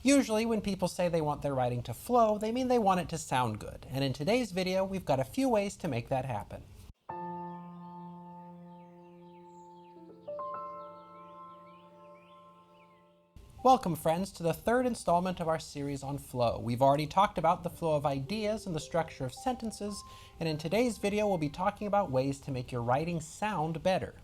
Usually when people say they want their writing to flow, they mean they want it to sound good. And in today's video, we've got a few ways to make that happen. Welcome, friends, to the third installment of our series on flow. We've already talked about the flow of ideas and the structure of sentences, and in today's video we'll be talking about ways to make your writing sound better.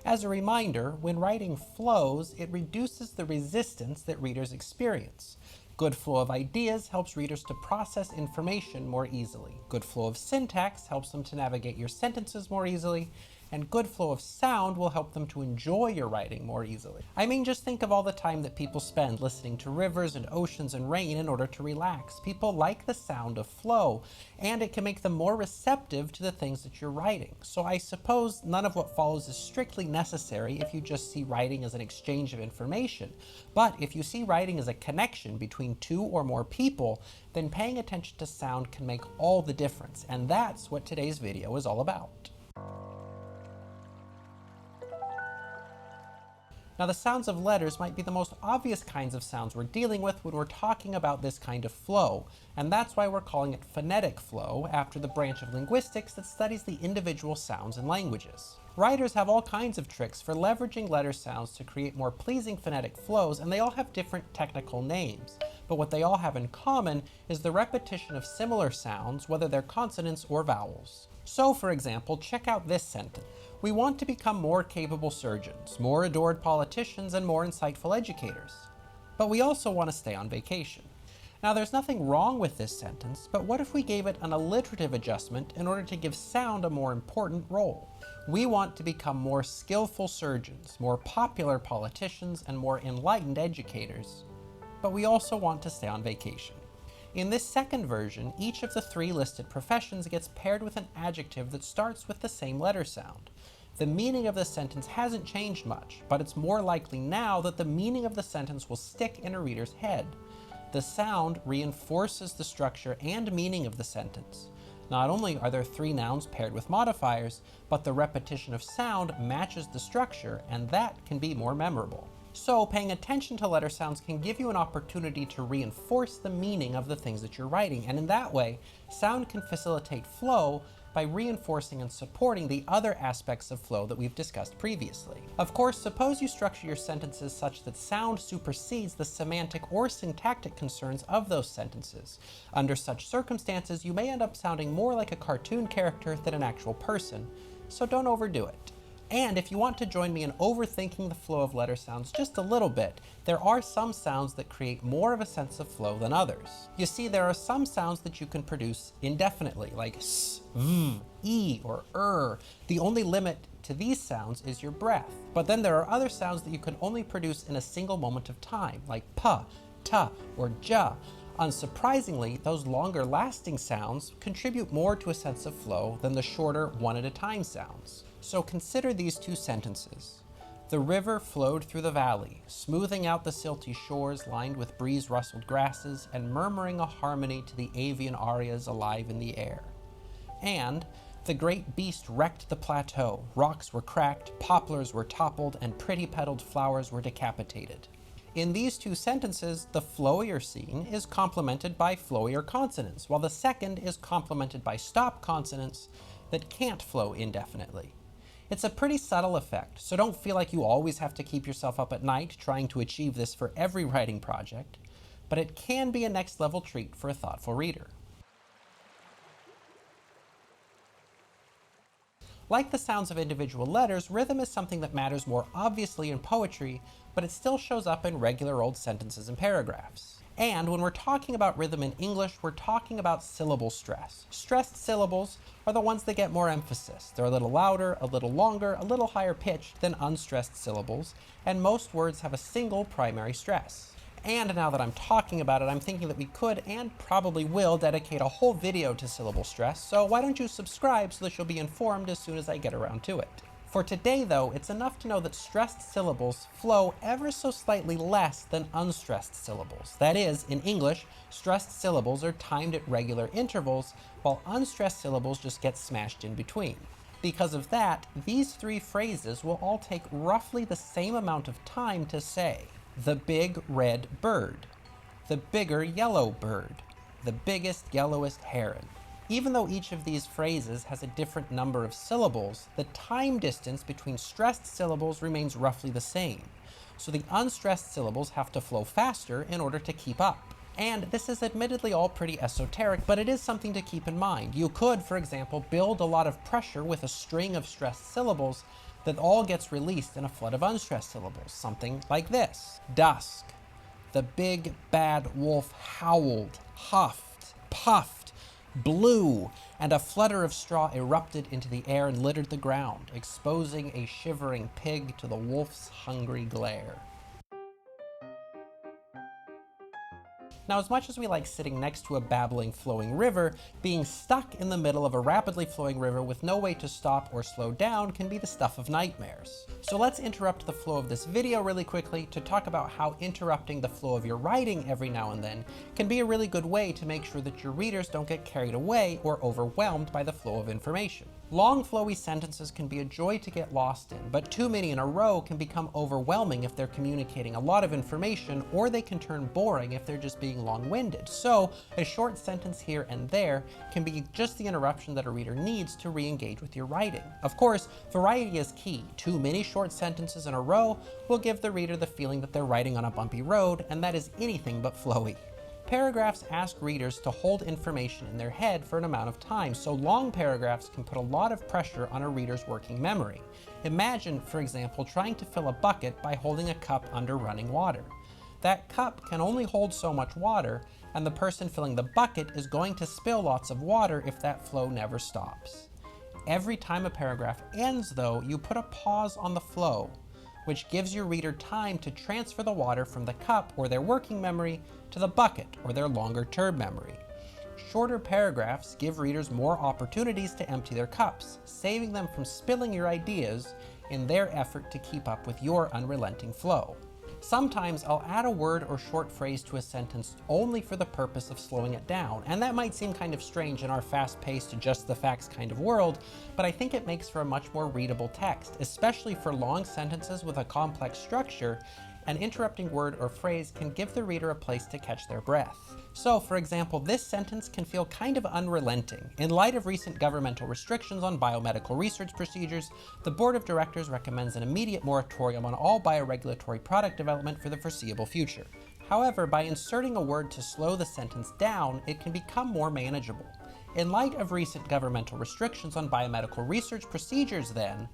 As a reminder, when writing flows, it reduces the resistance that readers experience. Good flow of ideas helps readers to process information more easily. Good flow of syntax helps them to navigate your sentences more easily, and good flow of sound will help them to enjoy your writing more easily. I mean, just think of all the time that people spend listening to rivers and oceans and rain in order to relax. People like the sound of flow, and it can make them more receptive to the things that you're writing. So I suppose none of what follows is strictly necessary if you just see writing as an exchange of information. But if you see writing as a connection between two or more people, then paying attention to sound can make all the difference, and that's what today's video is all about. Now, the sounds of letters might be the most obvious kinds of sounds we're dealing with when we're talking about this kind of flow, and that's why we're calling it phonetic flow, after the branch of linguistics that studies the individual sounds in languages. Writers have all kinds of tricks for leveraging letter sounds to create more pleasing phonetic flows, and they all have different technical names. But what they all have in common is the repetition of similar sounds, whether they're consonants or vowels. So, for example, check out this sentence. We want to become more capable surgeons, more adored politicians, and more insightful educators. But we also want to stay on vacation. Now, there's nothing wrong with this sentence, but what if we gave it an alliterative adjustment in order to give sound a more important role? We want to become more skillful surgeons, more popular politicians, and more enlightened educators. But we also want to stay on vacation. In this second version, each of the three listed professions gets paired with an adjective that starts with the same letter sound. The meaning of the sentence hasn't changed much, but it's more likely now that the meaning of the sentence will stick in a reader's head. The sound reinforces the structure and meaning of the sentence. Not only are there three nouns paired with modifiers, but the repetition of sound matches the structure, and that can be more memorable. So paying attention to letter sounds can give you an opportunity to reinforce the meaning of the things that you're writing, and in that way, sound can facilitate flow by reinforcing and supporting the other aspects of flow that we've discussed previously. Of course, suppose you structure your sentences such that sound supersedes the semantic or syntactic concerns of those sentences. Under such circumstances, you may end up sounding more like a cartoon character than an actual person, so don't overdo it. And if you want to join me in overthinking the flow of letter sounds just a little bit, there are some sounds that create more of a sense of flow than others. You see, there are some sounds that you can produce indefinitely, like s, v, e, or The only limit to these sounds is your breath. But then there are other sounds that you can only produce in a single moment of time, like p, t, or j. Unsurprisingly, those longer lasting sounds contribute more to a sense of flow than the shorter one-at-a-time sounds. So consider these two sentences. The river flowed through the valley, smoothing out the silty shores lined with breeze-rustled grasses and murmuring a harmony to the avian arias alive in the air. And the great beast wrecked the plateau, rocks were cracked, poplars were toppled, and pretty-petaled flowers were decapitated. In these two sentences, the flowier scene is complemented by flowier consonants, while the second is complemented by stop consonants that can't flow indefinitely. It's a pretty subtle effect, so don't feel like you always have to keep yourself up at night trying to achieve this for every writing project, but it can be a next-level treat for a thoughtful reader. Like the sounds of individual letters, rhythm is something that matters more obviously in poetry, but it still shows up in regular old sentences and paragraphs. And when we're talking about rhythm in English, we're talking about syllable stress. Stressed syllables are the ones that get more emphasis. They're a little louder, a little longer, a little higher pitched than unstressed syllables, and most words have a single primary stress. And now that I'm talking about it, I'm thinking that we could and probably will dedicate a whole video to syllable stress, so why don't you subscribe so that you'll be informed as soon as I get around to it. For today, though, it's enough to know that stressed syllables flow ever so slightly less than unstressed syllables. That is, in English, stressed syllables are timed at regular intervals, while unstressed syllables just get smashed in between. Because of that, these three phrases will all take roughly the same amount of time to say. The big red bird. the bigger yellow bird, the biggest yellowest heron. Even though each of these phrases has a different number of syllables, the time distance between stressed syllables remains roughly the same. So the unstressed syllables have to flow faster in order to keep up. And this is admittedly all pretty esoteric, but it is something to keep in mind. You could, for example, build a lot of pressure with a string of stressed syllables that all gets released in a flood of unstressed syllables, something like this. Dusk. The big bad wolf howled, huffed, puffed, blew, and a flutter of straw erupted into the air and littered the ground, exposing a shivering pig to the wolf's hungry glare. Now, as much as we like sitting next to a babbling flowing river, being stuck in the middle of a rapidly flowing river with no way to stop or slow down can be the stuff of nightmares. So let's interrupt the flow of this video really quickly to talk about how interrupting the flow of your writing every now and then can be a really good way to make sure that your readers don't get carried away or overwhelmed by the flow of information. Long, flowy sentences can be a joy to get lost in, but too many in a row can become overwhelming if they're communicating a lot of information, or they can turn boring if they're just being long-winded. So a short sentence here and there can be just the interruption that a reader needs to re-engage with your writing. Of course, variety is key. Too many short sentences in a row will give the reader the feeling that they're writing on a bumpy road, and that is anything but flowy. Paragraphs ask readers to hold information in their head for an amount of time, so long paragraphs can put a lot of pressure on a reader's working memory. Imagine, for example, trying to fill a bucket by holding a cup under running water. That cup can only hold so much water, and the person filling the bucket is going to spill lots of water if that flow never stops. Every time a paragraph ends, though, you put a pause on the flow, which gives your reader time to transfer the water from the cup, or their working memory, to the bucket, or their longer-term memory. Shorter paragraphs give readers more opportunities to empty their cups, saving them from spilling your ideas in their effort to keep up with your unrelenting flow. Sometimes I'll add a word or short phrase to a sentence only for the purpose of slowing it down, and that might seem kind of strange in our fast-paced, just the facts kind of world, but I think it makes for a much more readable text, especially for long sentences with a complex structure. An interrupting word or phrase can give the reader a place to catch their breath. So, for example, this sentence can feel kind of unrelenting. In light of recent governmental restrictions on biomedical research procedures, the Board of Directors recommends an immediate moratorium on all bioregulatory product development for the foreseeable future. However, by inserting a word to slow the sentence down, it can become more manageable. In light of recent governmental restrictions on biomedical research procedures, then,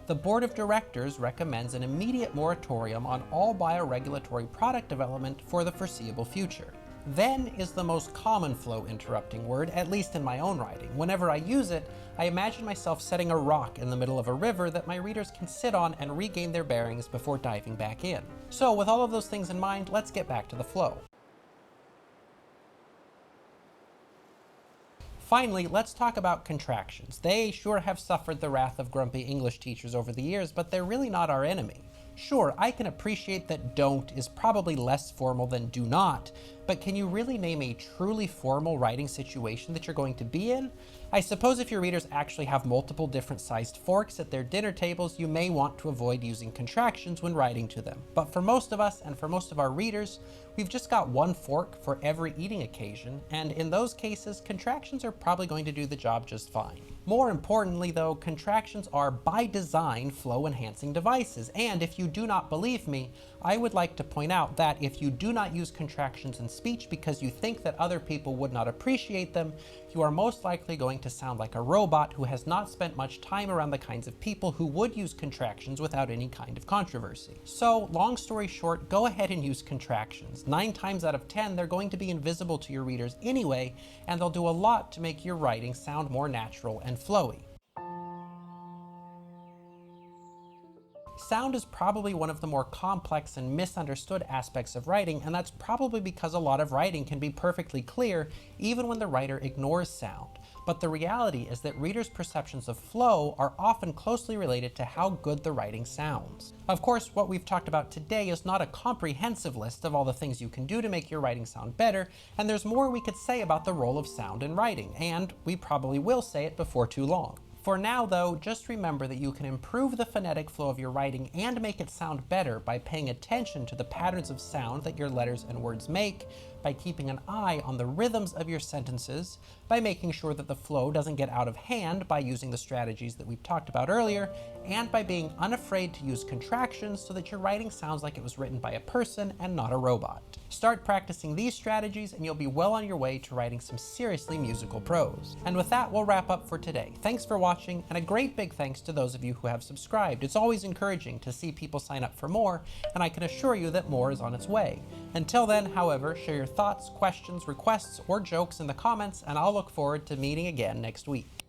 the Board of Directors recommends an immediate moratorium on all bioregulatory product development for the foreseeable future. Then is the most common flow interrupting word, at least in my own writing. Whenever I use it, I imagine myself setting a rock in the middle of a river that my readers can sit on and regain their bearings before diving back in. So with all of those things in mind, let's get back to the flow. Finally, let's talk about contractions. They sure have suffered the wrath of grumpy English teachers over the years, but they're really not our enemy. Sure, I can appreciate that don't is probably less formal than do not, but can you really name a truly formal writing situation that you're going to be in? I suppose if your readers actually have multiple different sized forks at their dinner tables, you may want to avoid using contractions when writing to them. But for most of us and for most of our readers, we've just got one fork for every eating occasion, and in those cases, contractions are probably going to do the job just fine. More importantly though, contractions are by design flow-enhancing devices, and if you do not believe me, I would like to point out that if you do not use contractions in speech because you think that other people would not appreciate them, you are most likely going to sound like a robot who has not spent much time around the kinds of people who would use contractions without any kind of controversy. So, long story short, go ahead and use contractions. 9 times out of 10, they're going to be invisible to your readers anyway, and they'll do a lot to make your writing sound more natural and flowy. Sound is probably one of the more complex and misunderstood aspects of writing, and that's probably because a lot of writing can be perfectly clear even when the writer ignores sound. But the reality is that readers' perceptions of flow are often closely related to how good the writing sounds. Of course, what we've talked about today is not a comprehensive list of all the things you can do to make your writing sound better, and there's more we could say about the role of sound in writing, and we probably will say it before too long. For now though, just remember that you can improve the phonetic flow of your writing and make it sound better by paying attention to the patterns of sound that your letters and words make, by keeping an eye on the rhythms of your sentences, by making sure that the flow doesn't get out of hand by using the strategies that we've talked about earlier, and by being unafraid to use contractions so that your writing sounds like it was written by a person and not a robot. Start practicing these strategies and you'll be well on your way to writing some seriously musical prose. And with that, we'll wrap up for today. Thanks for watching, and a great big thanks to those of you who have subscribed. It's always encouraging to see people sign up for more, and I can assure you that more is on its way. Until then, however, share your thoughts, questions, requests, or jokes in the comments, and I'll look forward to meeting again next week.